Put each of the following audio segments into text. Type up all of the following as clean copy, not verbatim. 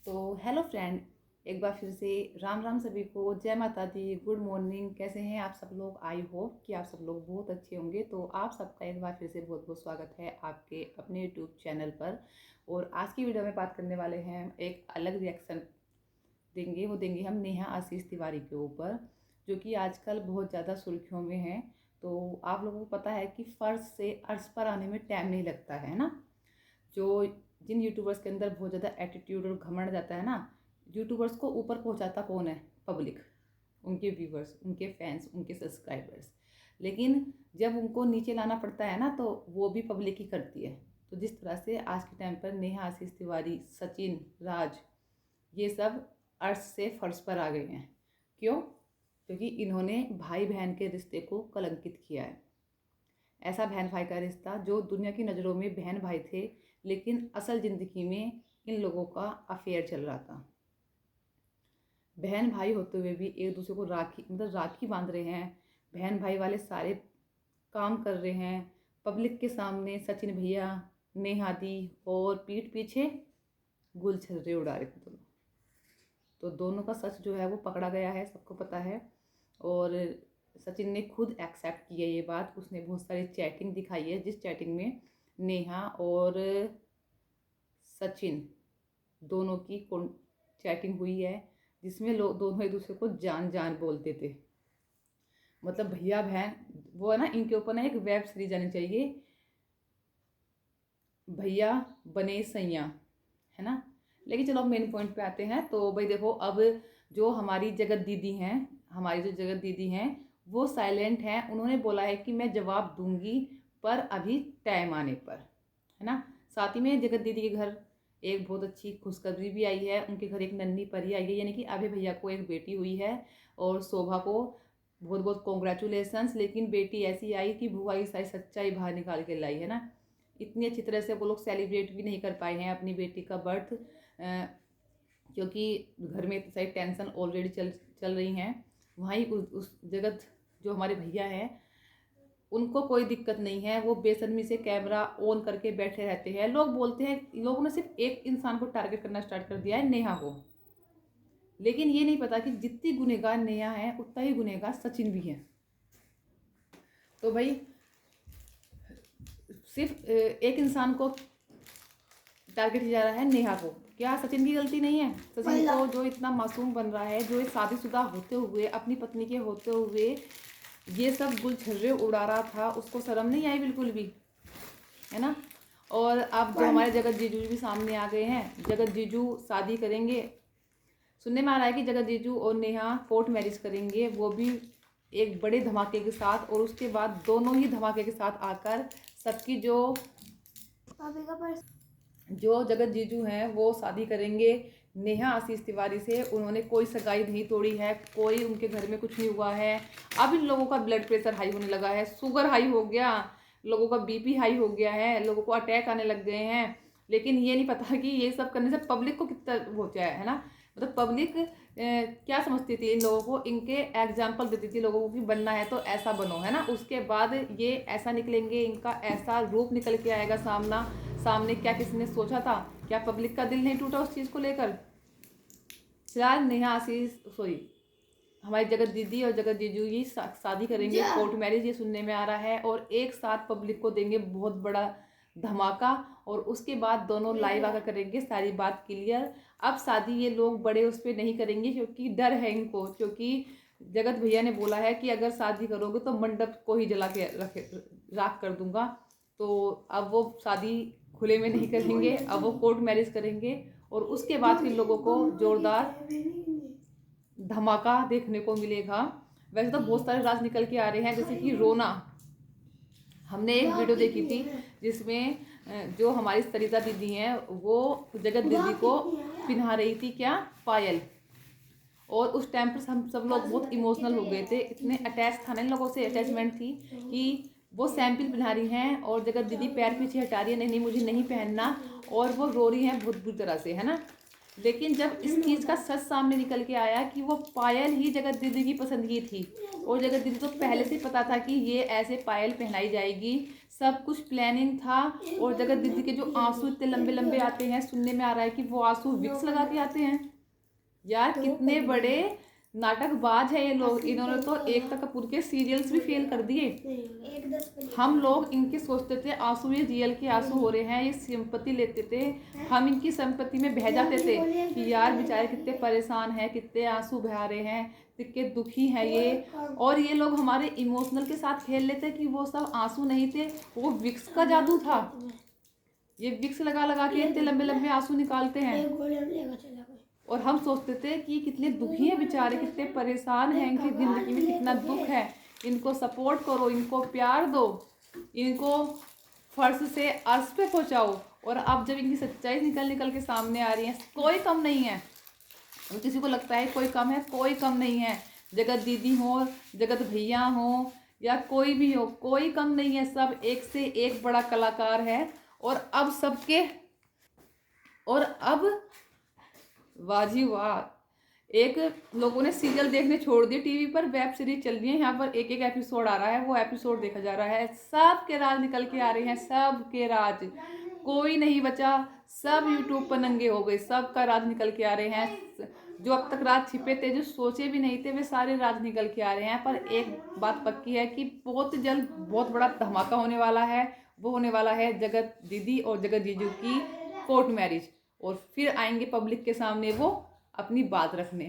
तो hello friend, एक बार फिर से राम राम सभी को। जय माता दी, गुड मॉर्निंग। कैसे हैं आप सब लोग? आई होप कि आप सब लोग बहुत अच्छे होंगे। तो आप सबका एक बार फिर से बहुत बहुत स्वागत है आपके अपने यूट्यूब चैनल पर। और आज की वीडियो में बात करने वाले हैं, एक अलग रिएक्शन देंगे। वो देंगे हम नेहा आशीष तिवारी के ऊपर, जो कि आजकल बहुत ज़्यादा सुर्खियों में है। तो आप लोगों को पता है कि फर्श से अर्श पर आने में टाइम नहीं लगता है ना। जो जिन यूट्यूबर्स के अंदर बहुत ज़्यादा एटीट्यूड और घमंड जाता है ना, यूट्यूबर्स को ऊपर पहुंचाता कौन है? पब्लिक, उनके व्यूवर्स, उनके फैंस, उनके सब्सक्राइबर्स। लेकिन जब उनको नीचे लाना पड़ता है ना, तो वो भी पब्लिक ही करती है। तो जिस तरह से आज के टाइम पर नेहा आशीष तिवारी, सचिन, राज, ये सब अर्श से फर्श पर आ गए हैं। क्यों? क्योंकि इन्होंने भाई बहन के रिश्ते को कलंकित किया है। ऐसा बहन भाई का रिश्ता जो दुनिया की नज़रों में बहन भाई थे, लेकिन असल ज़िंदगी में इन लोगों का अफेयर चल रहा था। बहन भाई होते हुए भी एक दूसरे को राखी बांध रहे हैं। बहन भाई वाले सारे काम कर रहे हैं पब्लिक के सामने। सचिन भैया, नेहा दी, और पीठ पीछे गुलछर्रे उड़ा रहे थे दोनों। तो दोनों का सच जो है वो पकड़ा गया है, सबको पता है। और सचिन ने खुद एक्सेप्ट किया ये बात। उसने बहुत सारी चैटिंग दिखाई है, जिस चैटिंग में नेहा और सचिन दोनों की चैटिंग हुई है, जिसमें लोग दोनों एक दूसरे को जान जान बोलते थे। मतलब भैया बहन, वो है ना, इनके ऊपर ना एक वेब सीरीज आनी चाहिए, भैया बने सैया, है ना। लेकिन चलो अब मेन पॉइंट पे आते हैं। तो भाई देखो, अब जो हमारी जगत दीदी हैं, वो साइलेंट हैं। उन्होंने बोला है कि मैं जवाब दूंगी, पर अभी टाइम आने पर, है ना। साथ ही में जगत दीदी के घर एक बहुत अच्छी खुशखबरी भी आई है। उनके घर एक नन्ही परी आई है, यानी कि अभय भैया को एक बेटी हुई है। और शोभा को बहुत बहुत कॉन्ग्रेचुलेसन्स। लेकिन बेटी ऐसी आई कि बुआ की सारी सच्चाई बाहर निकाल के लाई, है ना। इतनी अच्छी तरह से वो लोग सेलिब्रेट भी नहीं कर पाए हैं अपनी बेटी का बर्थ, क्योंकि घर में सारी टेंशन ऑलरेडी चल रही हैं। वहीं उस जगत जो हमारे भैया हैं, उनको कोई दिक्कत नहीं है। वो बेशर्मी से कैमरा ऑन करके बैठे रहते हैं। लोग बोलते हैं, लोगों ने सिर्फ एक इंसान को टारगेट करना स्टार्ट कर दिया है, नेहा को। लेकिन ये नहीं पता कि जितनी गुनहगार नेहा है, उतना ही गुनहगार सचिन भी है। तो भाई सिर्फ एक इंसान को टारगेट किया जा रहा है, नेहा को। क्या सचिन की गलती नहीं है? सचिन को जो इतना मासूम बन रहा है, जो शादीशुदा होते हुए, अपनी पत्नी के होते हुए ये सब गुलछर्रे उड़ा रहा था, उसको शर्म नहीं आई बिल्कुल भी, है ना। और अब जो हमारे जगत जीजू भी सामने आ गए हैं। जगत जीजू शादी करेंगे, सुनने में आ रहा है कि जगत जीजू और नेहा कोर्ट मैरिज करेंगे, वो भी एक बड़े धमाके के साथ। और उसके बाद दोनों ही धमाके के साथ आकर सबकी जो जगत जीजू हैं वो शादी करेंगे नेहा आशीष तिवारी से। उन्होंने कोई सगाई नहीं तोड़ी है, कोई उनके घर में कुछ नहीं हुआ है। अब इन लोगों का ब्लड प्रेशर हाई होने लगा है, शुगर हाई हो गया, लोगों का बीपी हाई हो गया है, लोगों को अटैक आने लग गए हैं। लेकिन ये नहीं पता कि ये सब करने से पब्लिक को कितना हो जाए, है ना। मतलब पब्लिक क्या समझती थी इन लोगों को, इनके एग्जाम्पल देती थी लोगों को कि बनना है तो ऐसा बनो, है ना। उसके बाद ये ऐसा निकलेंगे, इनका ऐसा रूप निकल के आएगा सामने। क्या किसी ने सोचा था? क्या पब्लिक का दिल नहीं टूटा उस चीज़ को लेकर? फिलहाल नेहा आशीष, सॉरी, हमारी जगत दीदी और जगत जीजू ये शादी करेंगे, कोर्ट मैरिज, ये सुनने में आ रहा है। और एक साथ पब्लिक को देंगे बहुत बड़ा धमाका। और उसके बाद दोनों लाइव आकर करेंगे सारी बात क्लियर। अब शादी ये लोग बड़े उस पर नहीं करेंगे, क्योंकि डर है इनको। क्योंकि जगत भैया ने बोला है कि अगर शादी करोगे तो मंडप को ही जला के राख कर दूंगा। तो अब वो शादी खुले में नहीं करेंगे, अब वो कोर्ट मैरिज करेंगे। और उसके बाद फिर लोगों को जोरदार धमाका देखने को मिलेगा। वैसे तो बहुत सारे राज निकल के आ रहे हैं, जैसे कि रोना। हमने एक वीडियो देखी थी जिसमें जो हमारी सरिता दीदी हैं, वो जगत दीदी को पिन्हा रही थी क्या, पायल। और उस टाइम पर हम सब लोग बहुत इमोशनल हो गए थे, इतने अटैच था ना इन लोगों से, अटैचमेंट थी कि वो सैंपल पहना रही हैं और जगत दीदी पैर पीछे हटा रही है, नहीं मुझे नहीं पहनना। और वो रो रही हैं बहुत बुरी तरह से, है ना। लेकिन जब इस चीज़ का सच सामने निकल के आया कि वो पायल ही जगत दीदी की पसंद की थी, और जगत दीदी तो पहले से पता था कि ये ऐसे पायल पहनाई जाएगी, सब कुछ प्लानिंग था। और जगत दीदी के जो आंसू इतने लंबे लंबे आते हैं, सुनने में आ रहा है कि वो आंसू विक्स लगा के आते हैं। यार कितने बड़े नाटकबाज है ये लोग, इन्होंने तो एक तक कपूर के सीरियल्स भी फेल कर दिए। हम लोग इनके सोचते थे आंसू ये रियल के आंसू हो रहे हैं, ये सिंपत्ति लेते थे, हम इनकी संपत्ति में बह जाते थे कि यार बेचारे कितने परेशान हैं, कितने आंसू बहा रहे हैं, कितने दुखी हैं ये। और ये लोग हमारे इमोशनल के साथ खेल लेते कि वो सब आंसू नहीं थे, वो विक्स का जादू था। ये विक्स लगा लगा के इतने लंबे लंबे आंसू निकालते हैं। और हम सोचते थे कि कितने दुखी हैं बेचारे, कितने परेशान हैं, इनकी ज़िंदगी में कितना दुख है, इनको सपोर्ट करो, इनको प्यार दो, इनको फर्श से अर्श पे पहुंचाओ। और अब जब इनकी सच्चाई निकल निकल के सामने आ रही है, कोई कम नहीं है। और किसी को लगता है कोई कम है, कोई कम नहीं है। जगत दीदी हो, जगत भैया हो, या कोई भी हो, कोई कम नहीं है। सब एक से एक बड़ा कलाकार है। और अब सबके, और अब वाजी वाह, एक लोगों ने सीरियल देखने छोड़ दिए, टीवी पर वेब सीरीज चल रही है, यहाँ पर एक एक एपिसोड आ रहा है, वो एपिसोड देखा जा रहा है। सब के राज निकल के आ रहे हैं, सब के राज, कोई नहीं बचा, सब यूट्यूब पर नंगे हो गए, सब का राज निकल के आ रहे हैं। जो अब तक राज छिपे थे, जो सोचे भी नहीं थे, वे सारे राज निकल के आ रहे हैं। पर एक बात पक्की है कि बहुत जल्द बहुत बड़ा धमाका होने वाला है। वो होने वाला है जगत दीदी और जगत जीजू की कोर्ट मैरिज, और फिर आएंगे पब्लिक के सामने वो अपनी बात रखने।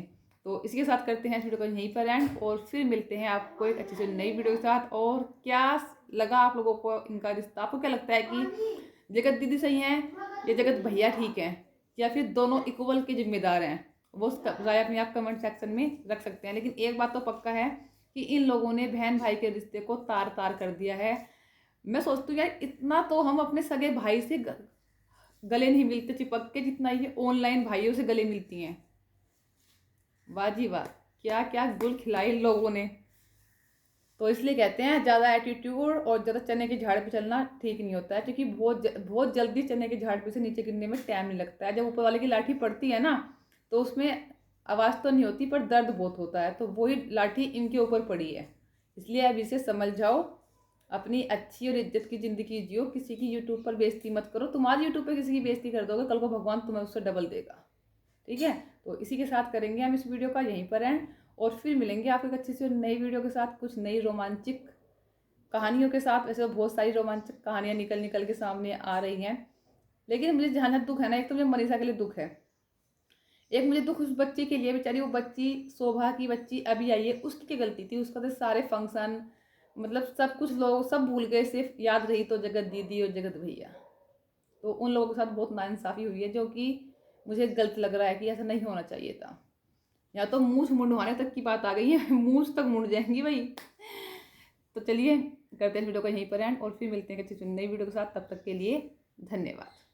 तो इसी के साथ करते हैं इस वीडियो को यहीं पर एंड, और फिर मिलते हैं आपको एक अच्छी से नई वीडियो के साथ। और क्या लगा आप लोगों को इनका रिश्ता, आपको क्या लगता है कि जगत दीदी सही हैं या जगत भैया ठीक हैं, या फिर दोनों इक्वल के जिम्मेदार हैं? वो राय अपने आप कमेंट सेक्शन में रख सकते हैं। लेकिन एक बात तो पक्का है कि इन लोगों ने बहन भाई के रिश्ते को तार तार कर दिया है। मैं सोचती हूँ यार, इतना तो हम अपने सगे भाई से गले नहीं मिलते चिपक के, जितना ये ऑनलाइन भाइयों से गले मिलती हैं। वाह जी वाह, क्या क्या गुल खिलाई इन लोगों ने। तो इसलिए कहते हैं ज़्यादा एटीट्यूड और ज़्यादा चने के झाड़ पे चलना ठीक नहीं होता है, क्योंकि बहुत जल्दी चने के झाड़ पे से नीचे गिरने में टाइम नहीं लगता है। जब ऊपर वाले की लाठी पड़ती है ना, तो उसमें आवाज़ तो नहीं होती, पर दर्द बहुत होता है। तो वही लाठी इनके ऊपर पड़ी है, इसलिए अब इसे समझ जाओ, अपनी अच्छी और इज्जत की ज़िंदगी जियो, किसी की यूट्यूब पर बेइज्जती मत करो। तुम्हारी यूट्यूब पर किसी की बेइज्जती कर दोगे, कल को भगवान तुम्हें उससे डबल देगा। ठीक है, तो इसी के साथ करेंगे हम इस वीडियो का यहीं पर एंड, और फिर मिलेंगे आपको एक अच्छी सी नई वीडियो के साथ, कुछ नई रोमांचक कहानियों के साथ। वैसे तो बहुत सारी रोमांचक कहानियाँ निकल निकल के सामने आ रही हैं, लेकिन मुझे जहाँ जहाँ दुख है ना, एक तो मुझे मनीषा के लिए दुख है, एक मुझे दुख उस बच्ची के लिए, बेचारी वो बच्ची शोभा की बच्ची अभी आई है, उसकी क्या गलती थी? उसका तो सारे फंक्शन मतलब सब कुछ लोग सब भूल गए, सिर्फ याद रही तो जगत दीदी और जगत भैया। तो उन लोगों के साथ बहुत नाइंसाफ़ी हुई है, जो कि मुझे गलत लग रहा है कि ऐसा नहीं होना चाहिए था। या तो मूछ मुंडवाने तक की बात आ गई है, मूछ तक मुड़ जाएंगी भाई। तो चलिए करते हैं वीडियो को यहीं पर एंड, और फिर मिलते हैं किसी नई वीडियो के साथ। तब तक के लिए धन्यवाद।